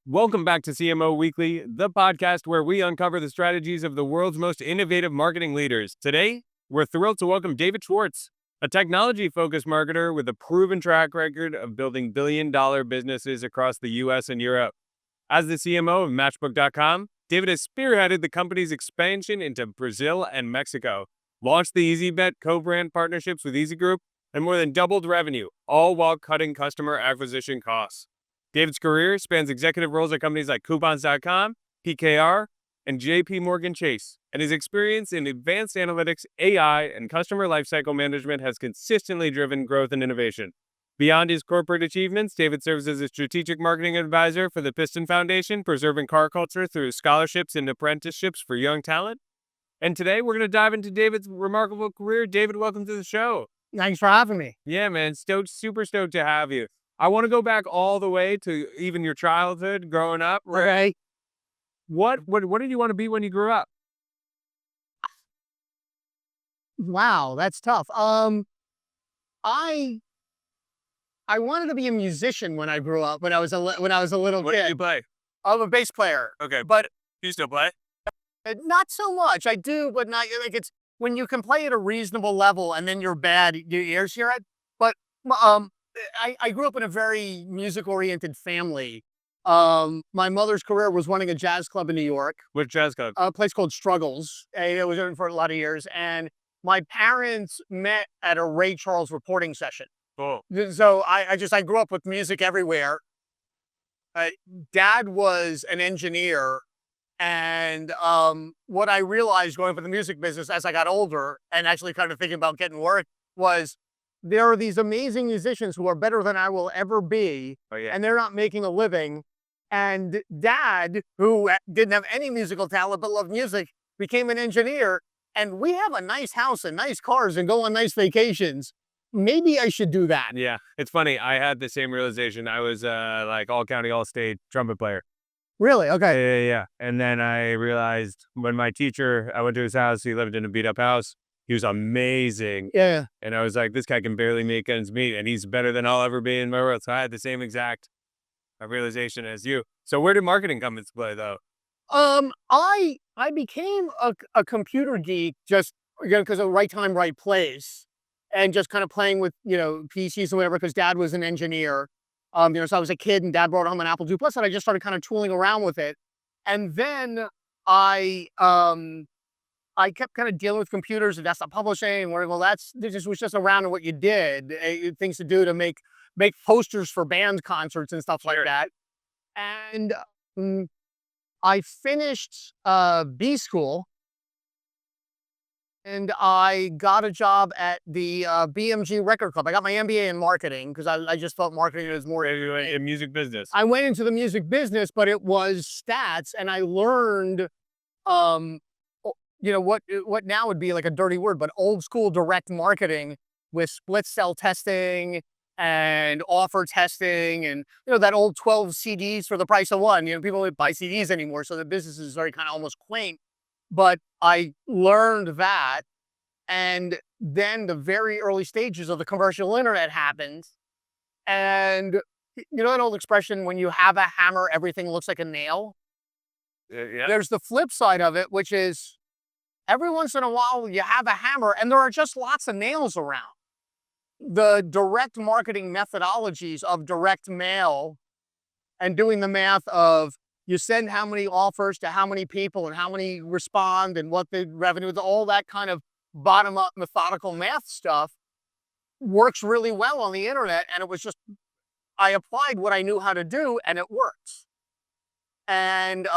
Welcome back to CMO Weekly, the podcast where we uncover the strategies of the world's most innovative marketing leaders. Today, we're thrilled to welcome David Schwartz, a technology-focused marketer with a proven track record of building billion-dollar businesses across the US and Europe. As the CMO of Matchbook.com, David has spearheaded the company's expansion into Brazil and Mexico, launched the EasyBet co-brand partnerships with Easy Group, and more than doubled revenue, all while cutting customer acquisition costs. David's career spans executive roles at companies like Coupons.com, PKR, and JP Morgan Chase, and his experience in advanced analytics, AI, and customer lifecycle management has consistently driven growth and innovation. Beyond his corporate achievements, David serves as a strategic marketing advisor for the Piston Foundation, preserving car culture through scholarships and apprenticeships for young talent. And today, we're going to dive into David's remarkable career. David, welcome to the show. Thanks for having me. Yeah, man, super stoked to have you. I want to go back all the way to even your childhood, growing up. Right. What did you want to be when you grew up? Wow, that's tough. I wanted to be a musician when I grew up. When I was a little What did you kid. play? I'm a bass player, Okay, but you still play? not so much. I do, but not like it's when you can play at a reasonable level and then you're bad, your ears hear it. But I grew up in a very music-oriented family. My mother's career was running a jazz club in New York, Which jazz club? a place called Struggles. And it was open for a lot of years. And my parents met at a Ray Charles reporting session. Cool. So I grew up with music everywhere. Dad was an engineer. And what I realized going for the music business as I got older and actually kind of thinking about getting work was there are these amazing musicians who are better than I will ever be, Oh yeah. and they're not making a living. And Dad, who didn't have any musical talent but loved music, became an engineer. And we have a nice house and nice cars and go on nice vacations. Maybe I should do that. Yeah, it's funny. I had the same realization. I was like all county, all state trumpet player. Really? Okay. Yeah. And then I realized when my teacher, I went to his house. He lived in a beat up house. He was amazing. Yeah. And I was like, this guy can barely make ends meet, and he's better than I'll ever be in my world. So I had the same exact realization as you. So where did marketing come into play, though? I became a computer geek just because of right time, right place, and just kind of playing with PCs and whatever. Because Dad was an engineer, so I was a kid and Dad brought home an Apple II Plus, and I just started kind of tooling around with it. And then I kept kind of dealing with computers and desktop publishing. And well, this was just around what you did, things to do to make posters for band concerts and stuff like that. And I finished B school, and I got a job at the BMG Record Club. I got my MBA in marketing because I just thought marketing was more In music business. I went into the music business, but it was stats, and I learned what now would be like a dirty word, but old school direct marketing with split cell testing and offer testing and, that old 12 CDs for the price of one. People don't buy CDs anymore. So the business is very kind of almost quaint. But I learned that. And then the very early stages of the commercial internet happened. And that old expression, when you have a hammer, everything looks like a nail. Yeah. There's the flip side of it, which is, every once in a while, you have a hammer and there are just lots of nails around. The direct marketing methodologies of direct mail and doing the math of you send how many offers to how many people and how many respond and what the revenue is, all that kind of bottom-up methodical math stuff works really well on the internet. And it was just, I applied what I knew how to do and it worked. And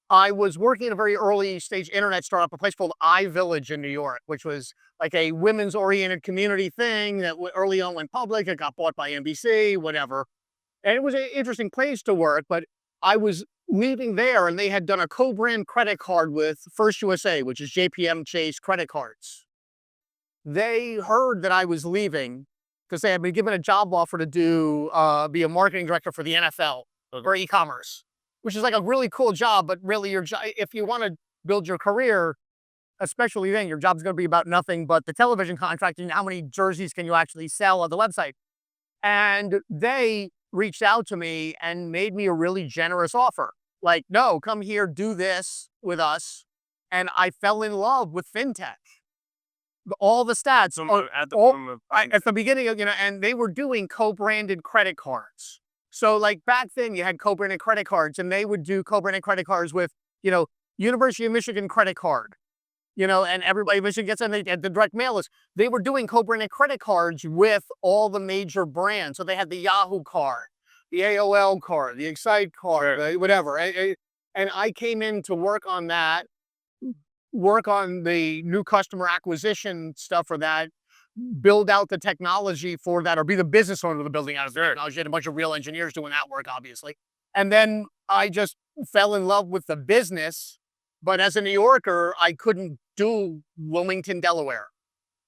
I was working at a very early stage internet startup, a place called iVillage in New York, which was like a women's oriented community thing that early on went public. It got bought by NBC, whatever. And it was an interesting place to work, but I was leaving there and they had done a co-brand credit card with First USA, which is JPM Chase credit cards. They heard that I was leaving because they had been given a job offer to be a marketing director for the NFL for e-commerce, which is like a really cool job, but really if you want to build your career, especially then, your job's going to be about nothing but the television contract and how many jerseys can you actually sell on the website. And they reached out to me and made me a really generous offer. Like, no, come here, do this with us. And I fell in love with fintech. All the stats At the all, moment of at the beginning of, and they were doing co-branded credit cards. So like back then you had co-branded credit cards, and they would do co-branded credit cards with, you know, University of Michigan credit card, and everybody in Michigan gets them. They had the direct mail list. They were doing co-branded credit cards with all the major brands. So they had the Yahoo card, the AOL card, the Excite card, whatever. And I came in to work on that, work on the new customer acquisition stuff for that, build out the technology for that, or be the business owner of the building out of the technology. And a bunch of real engineers doing that work, obviously. And then I just fell in love with the business. But as a New Yorker, I couldn't do Wilmington, Delaware.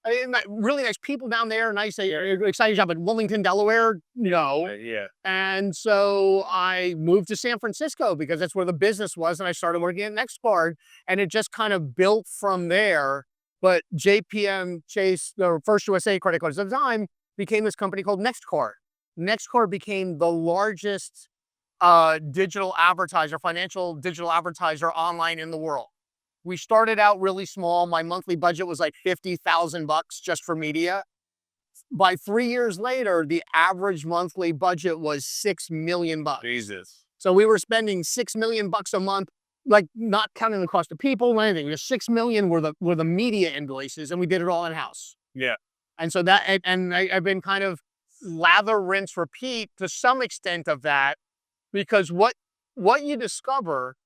I mean, really nice people down there, nice, exciting job. But Wilmington, Delaware, no. Yeah. And so I moved to San Francisco because that's where the business was, and I started working at NextCard, and it just kind of built from there. But JPM Chase, the First USA credit cards at the time, became this company called NextCard. NextCard became the largest digital advertiser, financial digital advertiser online in the world. We started out really small. My monthly budget was like $50,000 just for media. By 3 years later, the average monthly budget was $6 million. Jesus. So we were spending $6 million a month, like not counting the cost of people or anything. Just $6 million were the media invoices, and we did it all in house. Yeah. And so that, and I've been kind of lather, rinse, repeat to some extent of that, because what you discover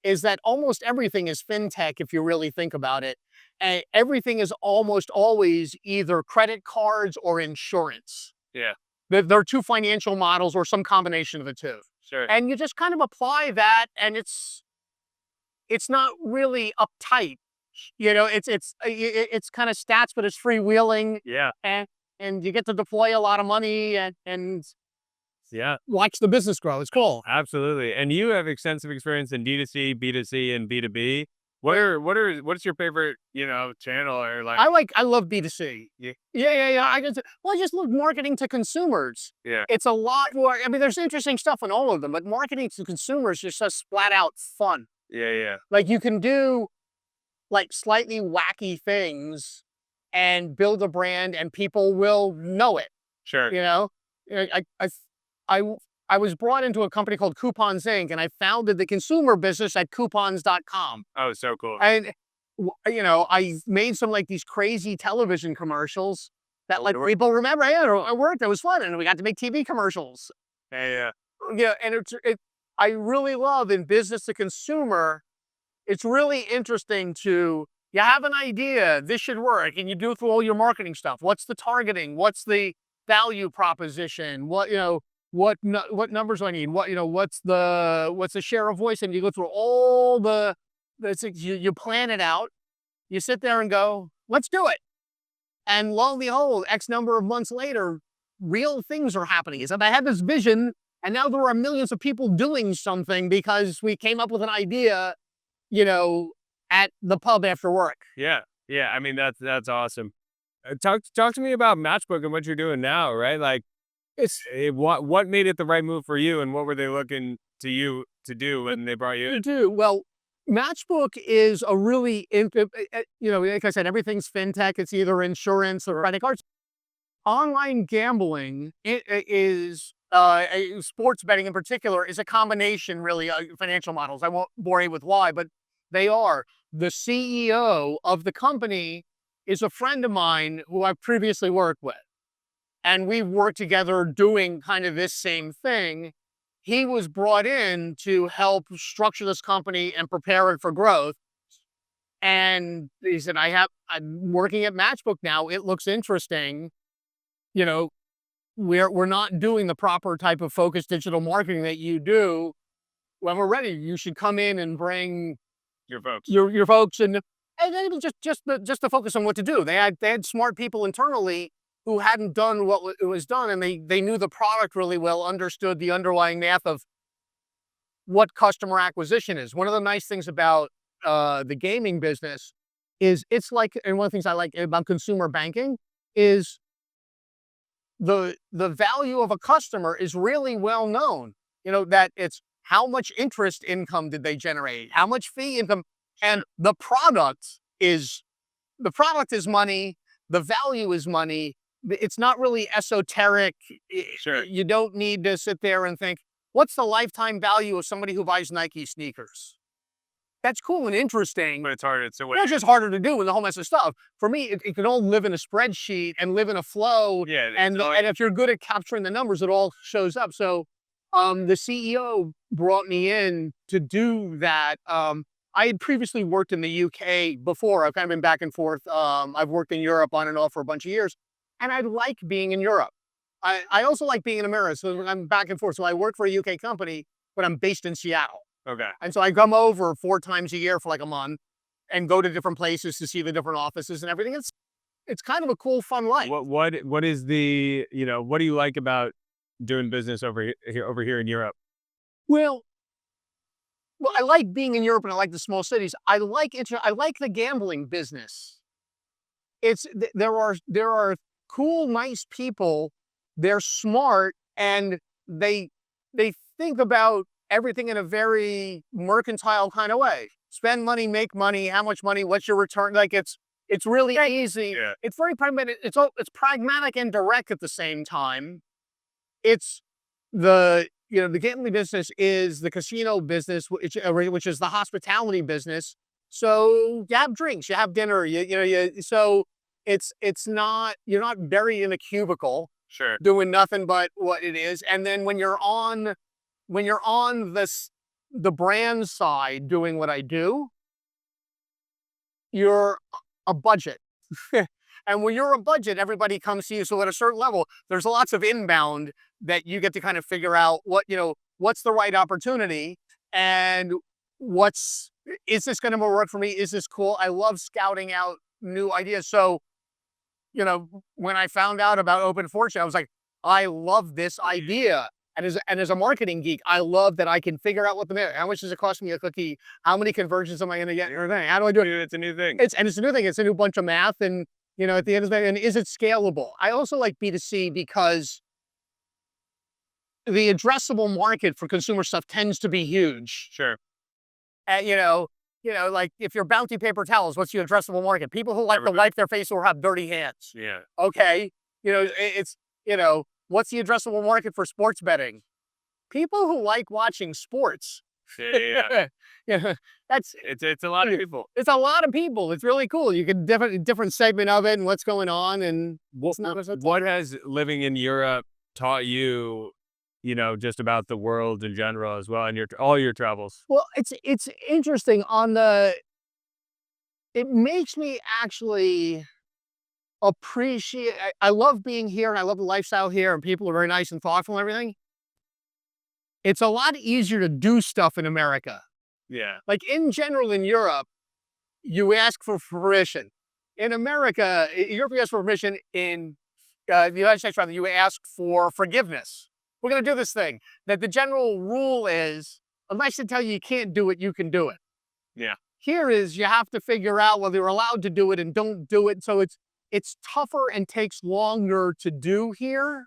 is that almost everything is fintech if you really think about it. And everything is almost always either credit cards or insurance. Yeah. There are two financial models or some combination of the two. Sure. And you just kind of apply that, and it's not really uptight. It's kind of stats, but it's freewheeling. Yeah. And you get to deploy a lot of money and yeah, watch the business grow. It's cool. Absolutely. And you have extensive experience in D2C, B2C, and B2B. What's your favorite, channel or like? I love B2C. Yeah. I just love marketing to consumers. Yeah. It's a lot more. I mean, there's interesting stuff in all of them, but marketing to consumers is just flat out fun. Yeah, yeah. Like you can do like slightly wacky things and build a brand, and people will know it. Sure. I was brought into a company called Coupons Inc., and I founded the consumer business at coupons.com. Oh, so cool. And, I made some like these crazy television commercials that like people remember. Yeah, it worked. It was fun. And we got to make TV commercials. Yeah. Yeah. And I really love in business to consumer, it's really interesting you have an idea, this should work, and you do it through all your marketing stuff. What's the targeting? What's the value proposition? What numbers do I need? What's the share of voice? And you go through all you plan it out. You sit there and go, let's do it. And lo and behold, X number of months later, real things are happening. So I had this vision, and now there are millions of people doing something because we came up with an idea, at the pub after work. Yeah. Yeah. I mean, that's awesome. Talk to me about Matchbook and what you're doing now, right? Like, what made it the right move for you, and what were they looking to you to do when they brought you in? Well, Matchbook is a really, like I said, everything's fintech. It's either insurance or credit cards. Online gambling is, sports betting in particular, is a combination, really, financial models. I won't bore you with why, but they are. The CEO of the company is a friend of mine who I've previously worked with. And we've worked together doing kind of this same thing. He was brought in to help structure this company and prepare it for growth. And he said, I'm working at Matchbook now. It looks interesting. We're not doing the proper type of focused digital marketing that you do. When we're ready, you should come in and bring your folks. Your folks, and then just to focus on what to do. They had smart people internally who hadn't done what was done, and they knew the product really well, understood the underlying math of what customer acquisition is. One of the nice things about the gaming business is it's like, and one of the things I like about consumer banking is the value of a customer is really well known. That it's how much interest income did they generate, how much fee income, and the product is money, the value is money. It's not really esoteric. Sure. You don't need to sit there and think, what's the lifetime value of somebody who buys Nike sneakers? That's cool and interesting. But it's harder to It's just harder to do with a whole mess of stuff. For me, it can all live in a spreadsheet and live in a flow. Yeah. And if you're good at capturing the numbers, it all shows up. So the CEO brought me in to do that. I had previously worked in the UK before. I've kind of been back and forth. I've worked in Europe on and off for a bunch of years. And I like being in Europe. I also like being in America. So I'm back and forth. So I work for a UK company, but I'm based in Seattle. Okay. And so I come over 4 times a year for like a month and go to different places to see the different offices and everything. It's kind of a cool, fun life. What is the, what do you like about doing business over here in Europe? Well, I like being in Europe and I like the small cities. I like the gambling business. There are cool, nice people. They're smart and they think about everything in a very mercantile kind of way. Spend money, make money, how much money, what's your return? Like it's really easy. Yeah. It's very pragmatic. It's pragmatic and direct at the same time. It's the gambling business is the casino business, which is the hospitality business. So you have drinks, you have dinner, so it's not, you're not buried in a cubicle Sure. doing nothing but what it is. And then when you're on the brand side doing what I do, you're a budget. And when you're a budget, everybody comes to you. So at a certain level, there's lots of inbound that you get to kind of figure out what's the right opportunity and is this going to work for me? Is this cool? I love scouting out new ideas. So, when I found out about Open Fortune, I was like, I love this idea. And as a marketing geek, I love that I can figure out how much does it cost me a cookie? How many conversions am I going to get? How do I do it? It's a new thing. It's a new thing. It's a new bunch of math. And, at the end of the day, and is it scalable? I also like B2C because the addressable market for consumer stuff tends to be huge. Sure. And, like if you're Bounty paper towels, what's the addressable market? People who like to wipe their face or have dirty hands. Yeah. Okay. What's the addressable market for sports betting? People who like watching sports. Yeah. It's a lot of people. It's a lot of people. It's really cool. You can different segment of it and what's going on. And what has living in Europe taught you, just about the world in general as well, and all your travels? Well, it's interesting it makes me actually appreciate. I love being here and I love the lifestyle here and people are very nice and thoughtful and everything. It's a lot easier to do stuff in America. Yeah. Like in general in Europe, you ask for permission. In America, Europe, you ask for permission. In the United States, rather, you ask for forgiveness. We're going to do this thing. That the general rule is, unless they tell you can't do it, you can do it. Yeah. Here is you have to figure out whether you're allowed to do it and don't do it. So it's tougher and takes longer to do here.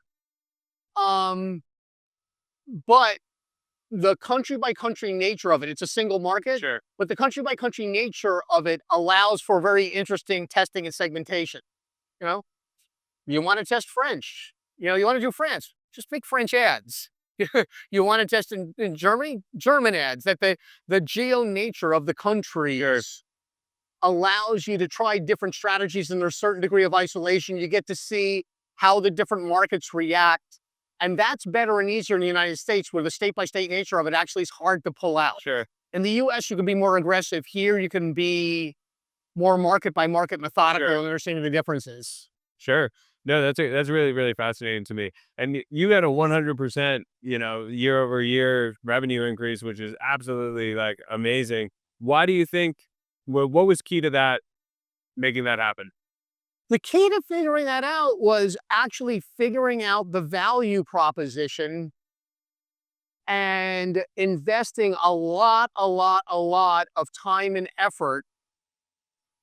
But the country by country nature of it's a single market. Sure. But the country by country nature of it allows for very interesting testing and segmentation. You want to test French, you want to do France, just make French ads. You want to test in Germany, German ads. That the geo nature of the countries allows you to try different strategies, and there's a certain degree of isolation. You get to see how the different markets react. And that's better and easier in the United States, where the state-by-state nature of it actually is hard to pull out. Sure. In the US, you can be more aggressive. Here, you can be more market-by-market methodical and understanding the differences. Sure. No, that's really, really fascinating to me. And you had a 100%, year-over-year revenue increase, which is absolutely like amazing. Why do you think, what was key to that, making that happen? The key to figuring that out was actually figuring out the value proposition and investing a lot of time and effort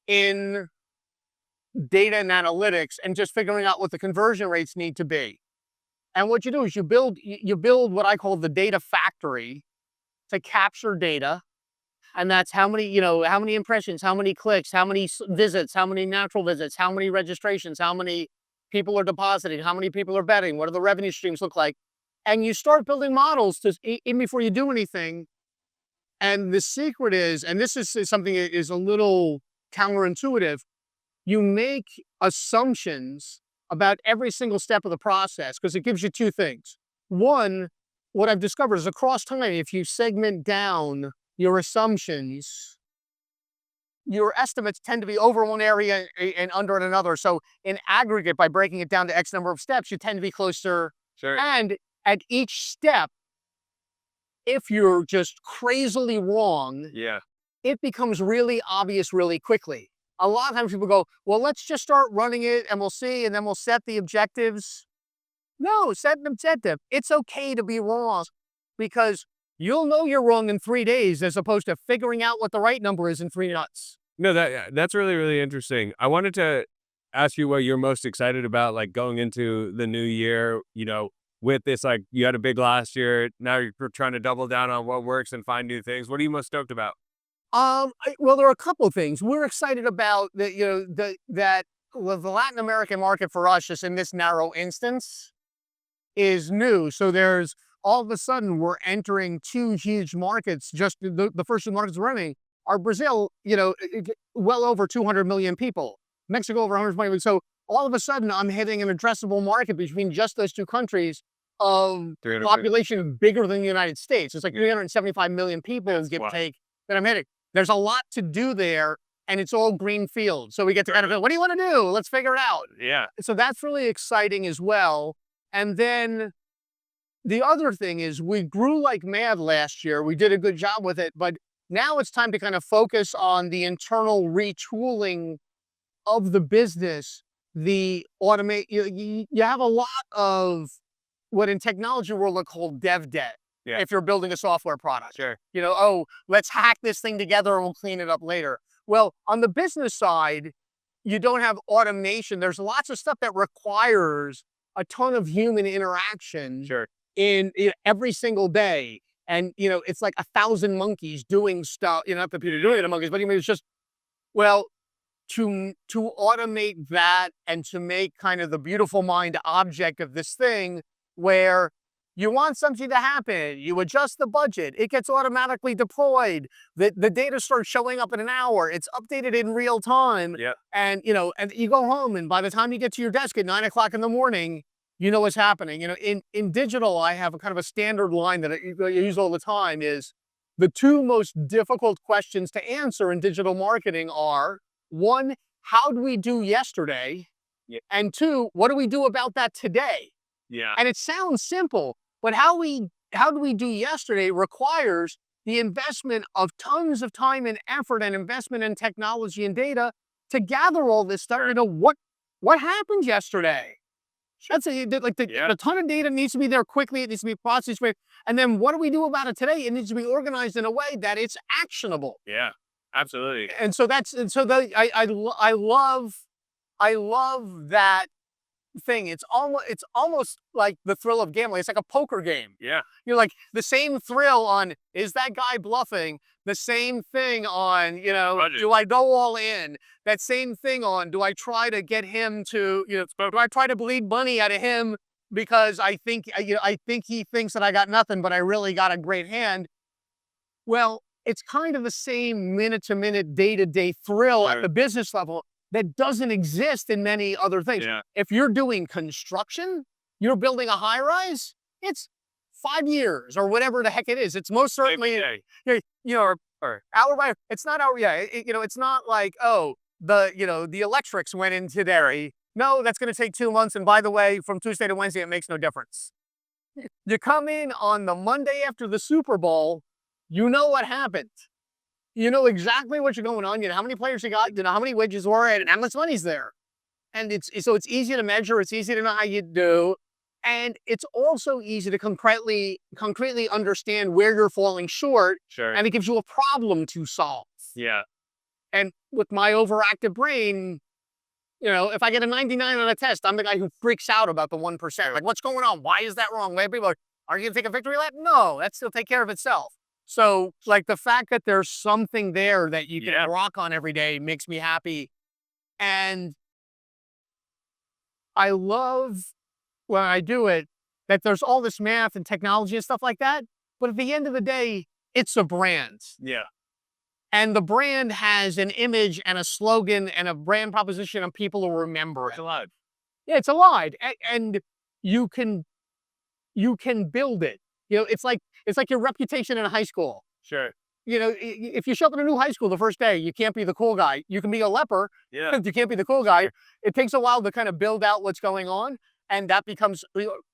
in data and analytics and just figuring out what the conversion rates need to be. And what you do is you build what I call the data factory to capture data. And that's how many, how many impressions, how many clicks, how many visits, how many natural visits, how many registrations, how many people are depositing, how many people are betting, what do the revenue streams look like? And you start building models even before you do anything. And the secret is, and this is something that is a little counterintuitive, you make assumptions about every single step of the process because it gives you two things. One, what I've discovered is across time, if you segment down your assumptions, your estimates tend to be over one area and under in another. So in aggregate, by breaking it down to X number of steps, you tend to be closer. Sure. And at each step, if you're just crazily wrong, Yeah. it becomes really obvious really quickly. A lot of times people go, well, let's just start running it and we'll see, and then we'll set the objectives. No, set an objective. It's okay to be wrong because you'll know you're wrong in 3 days as opposed to figuring out what the right number is in 3 months. No, that's really, really interesting. I wanted to ask you what you're most excited about, like going into the new year, with this, like you had a big last year. Now you're trying to double down on what works and find new things. What are you most stoked about? Well, there are a couple of things. We're excited about that, the Latin American market for us, just in this narrow instance, is new. So there's all of a sudden we're entering 2 huge markets. Just the first 2 markets we're entering are Brazil, well over 200 million people, Mexico over 100 million. So all of a sudden I'm hitting an addressable market between just those 2 countries of population bigger than the United States. It's like 375 million people, give or take, that I'm hitting. There's a lot to do there, and it's all green field. So we get to kind of, what do you want to do? Let's figure it out. Yeah. So that's really exciting as well. And then the other thing is we grew like mad last year. We did a good job with it, but now it's time to kind of focus on the internal retooling of the business. The automate, you have a lot of what in technology world are called dev debt. Yeah. If you're building a software product. Sure. Let's hack this thing together and we'll clean it up later. Well, on the business side, you don't have automation. There's lots of stuff that requires a ton of human interaction. Sure. In every single day. And, it's like 1,000 monkeys doing stuff, not the people doing it, monkeys, but it's just, well, to automate that and to make kind of the beautiful mind object of this thing where you want something to happen, you adjust the budget, it gets automatically deployed, the data starts showing up in an hour, it's updated in real time. Yeah. And, and you go home and by the time you get to your desk at 9 o'clock in the morning, you know what's happening. In digital, I have a kind of a standard line that I use all the time is the 2 most difficult questions to answer in digital marketing are, 1, how did we do yesterday? Yeah. And 2, what do we do about that today? Yeah. And it sounds simple, but how do we do yesterday requires the investment of tons of time and effort and investment in technology and data to gather all this stuff. What happened yesterday? That's the ton of data needs to be there quickly. It needs to be processed. And then what do we do about it today? It needs to be organized in a way that it's actionable. Yeah, absolutely. And so I love that thing. It's almost like the thrill of gambling. It's like a poker game. Yeah. You're like the same thrill on, is that guy bluffing? The same thing on, do I go all in? That same thing on, do I try to get him to, do I try to bleed money out of him because I think he thinks that I got nothing, but I really got a great hand. Well, it's kind of the same minute-to-minute, day-to-day thrill at the business level that doesn't exist in many other things. Yeah. If you're doing construction, you're building a high-rise, it's 5 years or whatever the heck it is. It's most certainly, or hour by, it's not hour, it's not like, the electrics went in today. No, that's going to take 2 months. And by the way, from Tuesday to Wednesday, it makes no difference. You come in on the Monday after the Super Bowl, you know what happened. You know exactly what's going on. You know how many players you got, you know how many wages were, and how much money's there. And it's easy to measure. It's easy to know how you do. And it's also easy to concretely understand where you're falling short. Sure. And it gives you a problem to solve. Yeah. And with my overactive brain, If I get a 99 on a test, I'm the guy who freaks out about the 1%. Like, what's going on? Why is that wrong? Like, people are you going to take a victory lap? No, that still take care of itself. So, like, the fact that there's something there that you can rock on every day makes me happy. And I love when I do it that there's all this math and technology and stuff like that. But at the end of the day, it's a brand. Yeah. And the brand has an image and a slogan and a brand proposition, and people will remember it. It's alive. Yeah, it's alive. And you can build it. It's like your reputation in high school. Sure. If you show up in a new high school the first day, you can't be the cool guy. You can be a leper. Yeah. You can't be the cool guy. It takes a while to kind of build out what's going on. And that becomes,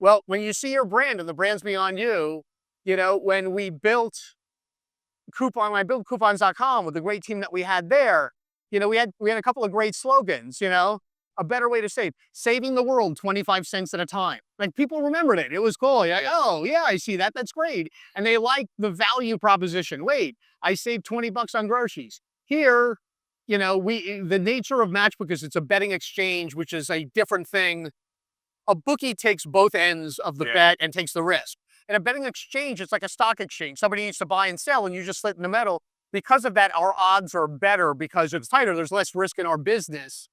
well, when you see your brand and the brand's beyond you, when we built when I built coupons.com with the great team that we had there, we had a couple of great slogans, a better way to save, saving the world 25 cents at a time. Like, people remembered it. It was cool. You're like, oh yeah, I see that. That's great. And they like the value proposition. Wait, I saved 20 bucks on groceries. Here, the nature of Matchbook is it's a betting exchange, which is a different thing. A bookie takes both ends of the bet and takes the risk. In a betting exchange, it's like a stock exchange. Somebody needs to buy and sell, and you just slit in the middle. Because of that, our odds are better because it's tighter. There's less risk in our business.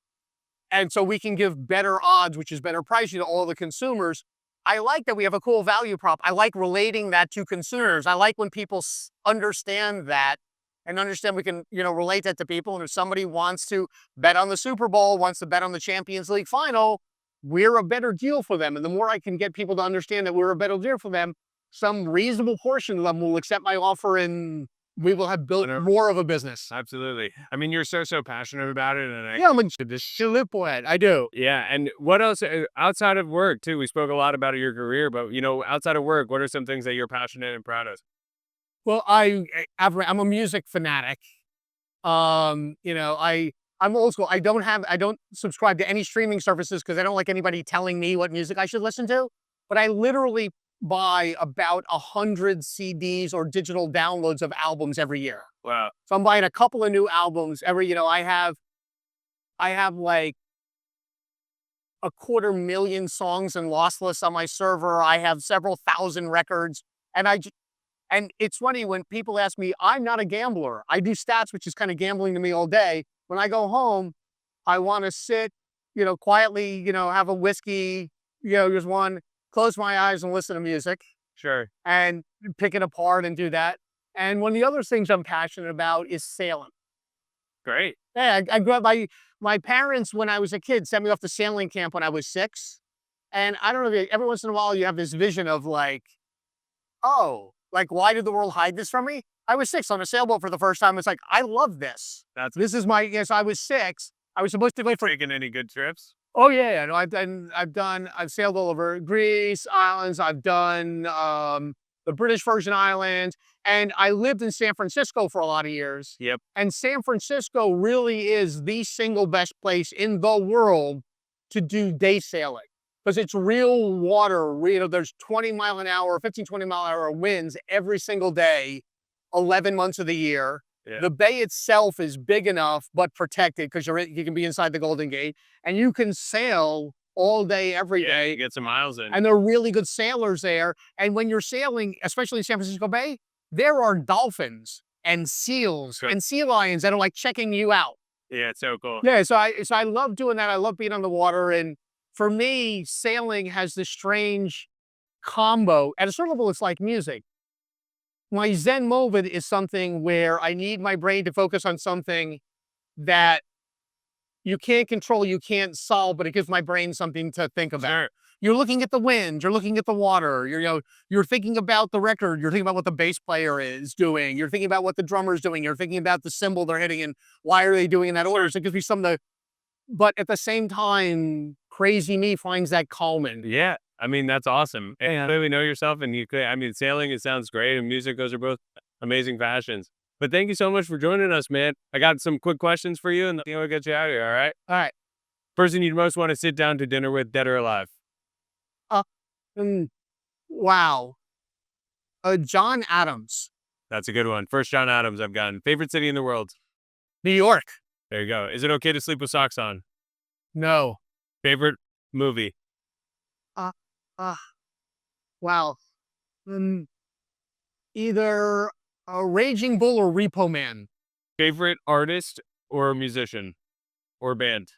And so we can give better odds, which is better pricing to all the consumers. I like that we have a cool value prop. I like relating that to consumers. I like when people understand that and understand we can, relate that to people. And if somebody wants to bet on the Super Bowl, wants to bet on the Champions League final, we're a better deal for them. And the more I can get people to understand that we're a better deal for them, some reasonable portion of them will accept my offer, and we will have built more of a business. Absolutely. I mean, you're so passionate about it. And I'm a poet. I do. Yeah. And what else outside of work too? We spoke a lot about your career, but outside of work, what are some things that you're passionate and proud of? Well, I'm a music fanatic. I'm old school. I don't subscribe to any streaming services because I don't like anybody telling me what music I should listen to. But I literally buy about 100 CDs or digital downloads of albums every year. Wow. So I'm buying a couple of new albums every, I have like 250,000 songs and lossless on my server. I have several thousand records. And it's funny when people ask me, I'm not a gambler. I do stats, which is kind of gambling to me all day. When I go home, I want to sit, quietly, have a whiskey, just one, close my eyes and listen to music. Sure. And pick it apart and do that. And one of the other things I'm passionate about is sailing. Great. Yeah, I grew up, my parents, when I was a kid, sent me off to sailing camp when I was 6. And I don't know, every once in a while you have this vision of like, oh, like, why did the world hide this from me? I was 6 on a sailboat for the first time. It's like, I love this. This is my, I was 6. I was supposed to go for. Taking any good trips? Oh yeah, no, I've sailed all over Greece, islands. I've done the British Virgin Islands, and I lived in San Francisco for a lot of years. Yep. And San Francisco really is the single best place in the world to do day sailing because it's real water. There's 20 mile an hour, 15, 20 mile an hour winds every single day, 11 months of the year. Yeah. The bay itself is big enough but protected because you can be inside the Golden Gate and you can sail all day, every day. You get some miles in. And there are really good sailors there. And when you're sailing, especially in San Francisco Bay, there are dolphins and seals and sea lions that are like checking you out. Yeah, it's so cool. Yeah, so I love doing that. I love being on the water. And for me, sailing has this strange combo. At a certain level, it's like music. My Zen moment is something where I need my brain to focus on something that you can't control, you can't solve, but it gives my brain something to think about. Sure. You're looking at the wind, you're looking at the water, you're thinking about the record, you're thinking about what the bass player is doing, you're thinking about what the drummer is doing, you're thinking about the cymbal they're hitting and why are they doing in that order. So it gives me something to, but at the same time, crazy me finds that calming. Yeah. I mean, that's awesome. And you clearly know yourself and sailing, it sounds great. And music, those are both amazing passions. But thank you so much for joining us, man. I got some quick questions for you and then we'll get you out of here. All right. All right. Person you'd most want to sit down to dinner with, dead or alive? Wow. John Adams. That's a good one. First John Adams I've gotten. Favorite city in the world? New York. There you go. Is it okay to sleep with socks on? No. Favorite movie? Uh, uh, wow. Mm, Either a Raging Bull or Repo Man. Favorite artist or musician or band?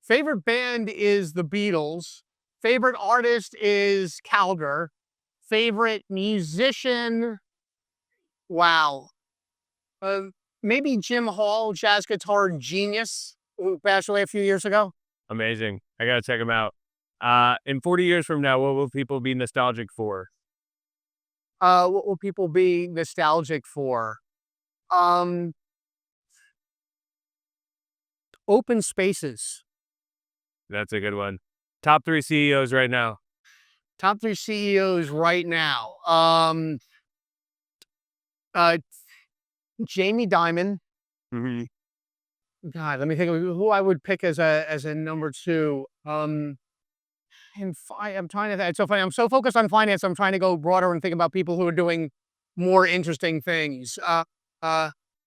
Favorite band is the Beatles. Favorite artist is Calgar. Favorite musician, wow. Uh, Maybe Jim Hall, jazz guitar genius, who passed away a few years ago. Amazing. I gotta check them out. In 40 years from now, what will people be nostalgic for? What will people be nostalgic for? Um, Open spaces. That's a good one. Top 3 CEOs right now. Top 3 CEOs right now. Uh, Jamie Dimon. Mhm. God, let me think of who I would pick as a number 2. I'm trying to. It's so funny. I'm so focused on finance. I'm trying to go broader and think about people who are doing more interesting things.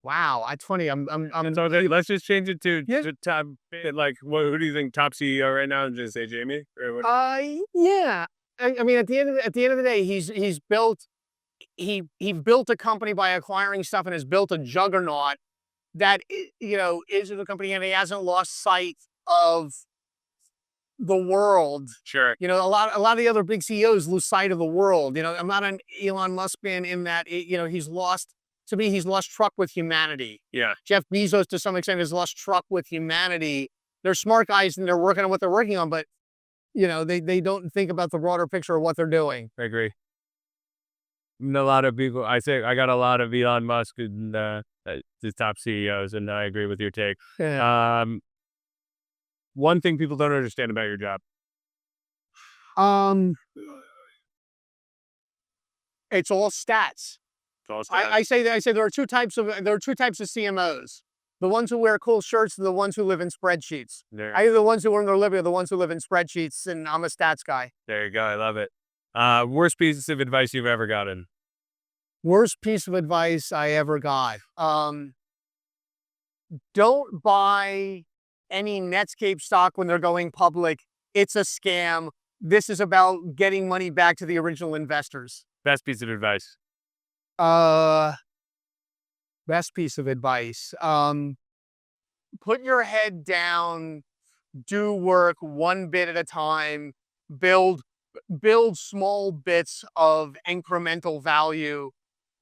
Wow, that's funny. And so let's just change it to Yeah. top, like, who do you think top CEO right now? And just say Jamie? Or what? Yeah. I mean, at the end of the day, he's built he built a company by acquiring stuff and has built a juggernaut that is a company, and he hasn't lost sight of the world. Sure. A lot of the other big CEOs lose sight of the world. I'm not an Elon Musk fan in that he's lost to me. He's lost truck with humanity. Yeah. Jeff Bezos, to some extent, has lost truck with humanity. They're smart guys and they're working on what they're working on, but they don't think about the broader picture of what they're doing. I agree. And a lot of people, I say, I got a lot of Elon Musk and the top CEOs, and I agree with your take. Yeah. One thing people don't understand about your job. Um, it's all stats. It's all I say there are two types of CMOs. The ones who wear cool shirts and the ones who live in spreadsheets. there, Either the ones who earn their living or the ones who live in spreadsheets, and I'm a stats guy. there you go. I love it. Worst piece of advice you've ever gotten? Worst piece of advice I ever got. Don't buy any Netscape stock when they're going public. It's a scam. This is about getting money back to the original investors. Best piece of advice? Best piece of advice. Put your head down, do work one bit at a time, build small bits of incremental value,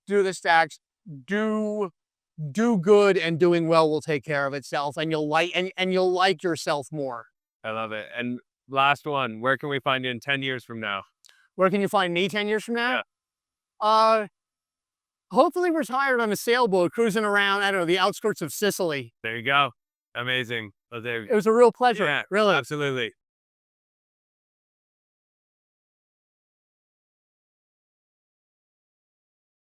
do the stacks, do good, and doing well will take care of itself, and you'll like yourself more. I love it. And last one, where can we find you in 10 years from now? Where can you find me 10 years from now? Hopefully retired on a sailboat cruising around, I don't know, the outskirts of Sicily. There you go. Amazing. Well, there, It was a real pleasure. yeah, Really. absolutely.